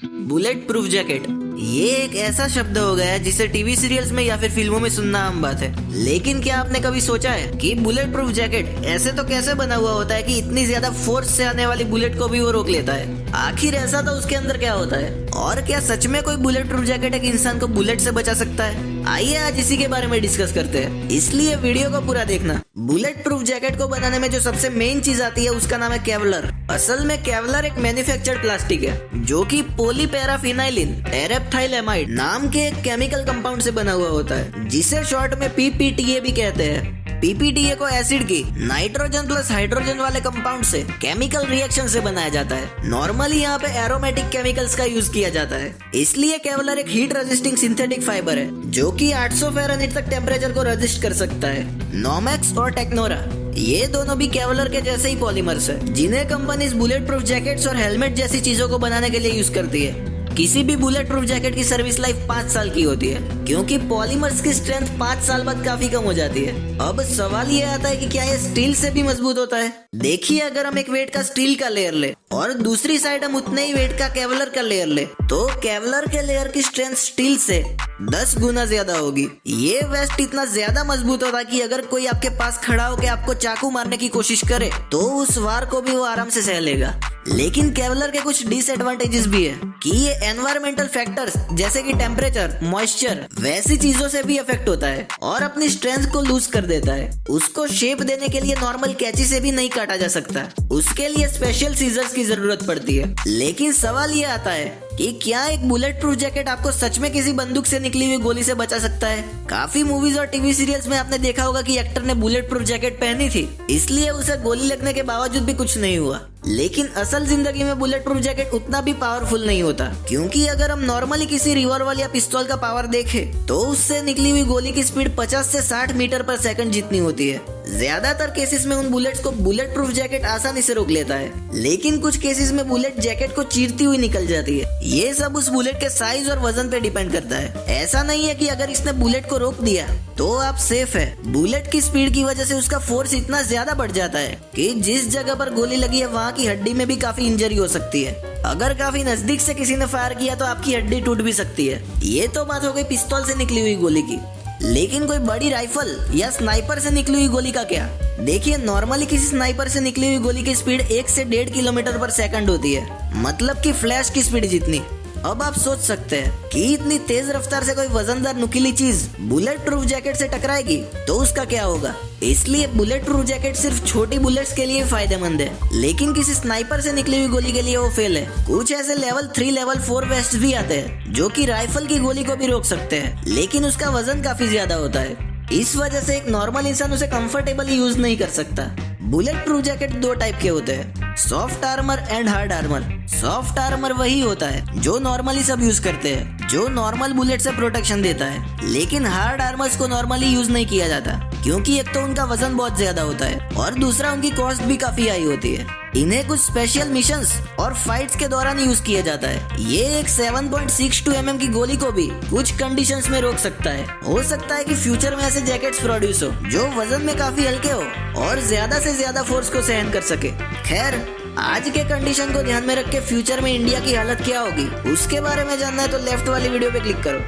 Bullet proof jacket ये एक ऐसा शब्द हो गया है जिसे टीवी सीरियल्स में या फिर फिल्मों में सुनना आम बात है। लेकिन क्या आपने कभी सोचा है कि बुलेट प्रूफ जैकेट ऐसे तो कैसे बना हुआ होता है कि इतनी ज्यादा फोर्स से आने वाली बुलेट को भी वो रोक लेता है? आखिर ऐसा तो उसके अंदर क्या होता है? और क्या सच में कोई बुलेट प्रूफ जैकेट एक इंसान को बुलेट से बचा सकता है? आइए आज इसी के बारे में डिस्कस करते हैं, इसलिए वीडियो को पूरा देखना। बुलेट प्रूफ जैकेट को बनाने में जो सबसे मेन चीज आती है उसका नाम है केवलर। असल में केवलर एक मैन्युफैक्चर्ड प्लास्टिक है जो कि पॉलीपैराफिनाइलिन टेरेप्थाइलेमाइड नाम के एक केमिकल कंपाउंड से बना हुआ होता है, जिसे शॉर्ट में पीपीटीए भी कहते हैं। पीपीटीए को एसिड की नाइट्रोजन प्लस हाइड्रोजन वाले कंपाउंड से केमिकल रिएक्शन से बनाया जाता है। नॉर्मली यहाँ पे एरोमेटिक केमिकल्स का यूज किया जाता है, इसलिए केवलर एक हीट रेजिस्टिंग सिंथेटिक फाइबर है जो कि 800 फ़ारेनहीट तक टेम्परेचर को रेजिस्ट कर सकता है। नॉमेक्स और टेक्नोरा ये दोनों भी केवलर के जैसे ही पॉलीमर्स है, जिन्हें कंपनीज बुलेट प्रूफ जैकेट्स और हेलमेट जैसी चीजों को बनाने के लिए यूज करती है। किसी भी बुलेट प्रूफ जैकेट की सर्विस लाइफ 5 साल की होती है, क्योंकि पॉलीमर्स की स्ट्रेंथ 5 साल बाद काफी कम हो जाती है। अब सवाल ये आता है कि क्या ये स्टील से भी मजबूत होता है? देखिए, अगर हम एक वेट का स्टील का लेयर ले और दूसरी साइड हम उतने ही वेट का केवलर का लेयर ले, तो केवलर के लेयर की स्ट्रेंथ स्टील से 10 गुना ज्यादा होगी। ये वेस्ट इतना ज्यादा मजबूत होता है कि अगर कोई आपके पास खड़ा होकर आपको चाकू मारने की कोशिश करे तो उस वार को भी वो आराम से सह लेगा। लेकिन केवलर के कुछ डिसएडवांटेजेस भी है कि ये एनवायरमेंटल फैक्टर्स जैसे कि टेम्परेचर, मॉइस्चर वैसी चीजों से भी अफेक्ट होता है और अपनी स्ट्रेंथ को लूज कर देता है। उसको शेप देने के लिए नॉर्मल कैंची से भी नहीं काटा जा सकता, उसके लिए स्पेशल सीजर्स की जरूरत पड़ती है। लेकिन सवाल ये आता है कि क्या एक बुलेट प्रूफ जैकेट आपको सच में किसी बंदूक से निकली हुई गोली से बचा सकता है? काफी मूवीज और टीवी सीरियल्स में आपने देखा होगा कि एक्टर ने बुलेट प्रूफ जैकेट पहनी थी, इसलिए उसे गोली लगने के बावजूद भी कुछ नहीं हुआ। लेकिन असल जिंदगी में बुलेट प्रूफ जैकेट उतना भी पावरफुल नहीं होता, क्योंकि अगर हम नॉर्मली किसी रिवॉल्वर या पिस्तौल का पावर देखें तो उससे निकली हुई गोली की स्पीड 50 से 60 मीटर पर सेकंड जितनी होती है। ज्यादातर केसेस में उन बुलेट्स को बुलेट प्रूफ जैकेट आसानी से रोक लेता है, लेकिन कुछ केसेस में बुलेट जैकेट को चीरती हुई निकल जाती है। ये सब उस बुलेट के साइज और वजन पे डिपेंड करता है। ऐसा नहीं है कि अगर इसने बुलेट को रोक दिया तो आप सेफ है। बुलेट की स्पीड की वजह से उसका फोर्स इतना ज्यादा बढ़ जाता है कि जिस जगह पर गोली लगी है वहाँ की हड्डी में भी काफी इंजरी हो सकती है। अगर काफी नजदीक से किसी ने फायर किया तो आपकी हड्डी टूट भी सकती है। ये तो बात हो गई पिस्तौल से निकली हुई गोली की, लेकिन कोई बड़ी राइफल या स्नाइपर से निकली हुई गोली का क्या? देखिए, नॉर्मली किसी स्नाइपर से निकली हुई गोली की स्पीड 1 से 1.5 किलोमीटर पर सेकंड होती है, मतलब कि फ्लैश की स्पीड जितनी। अब आप सोच सकते हैं कि इतनी तेज रफ्तार से कोई वजनदार नुकीली चीज बुलेट प्रूफ जैकेट से टकराएगी तो उसका क्या होगा? इसलिए बुलेट प्रूफ जैकेट सिर्फ छोटी बुलेट्स के लिए फायदेमंद है, लेकिन किसी स्नाइपर से निकली हुई गोली के लिए वो फेल है। कुछ ऐसे लेवल 3 लेवल 4 वेस्ट भी आते हैं जो कि राइफल की गोली को भी रोक सकते हैं, लेकिन उसका वजन काफी ज्यादा होता है। इस वजह से एक नॉर्मल इंसान उसे कंफर्टेबली यूज नहीं कर सकता। बुलेट प्रूफ जैकेट 2 टाइप के होते हैं, soft armour and hard armour. Soft armour वही होता है जो नॉर्मली सब यूज करते हैं, जो नॉर्मल बुलेट से प्रोटेक्शन देता है। लेकिन हार्ड आर्मर्स को नॉर्मली यूज नहीं किया जाता, क्योंकि एक तो उनका वजन बहुत ज्यादा होता है और दूसरा उनकी कॉस्ट भी काफी हाई होती है। इन्हें कुछ स्पेशल मिशंस और फाइट्स के दौरान यूज किया जाता है। ये एक 7.62 mm की गोली को भी कुछ कंडीशंस में रोक सकता है। हो सकता है कि फ्यूचर में ऐसे जैकेट्स प्रोड्यूस हो जो वजन में काफी हल्के हो और ज्यादा से ज्यादा फोर्स को सहन कर सके। खैर, आज के कंडीशन को ध्यान में रख के फ्यूचर में इंडिया की हालत क्या होगी उसके बारे में जानना है तो लेफ्ट वाली वीडियो पे क्लिक करो।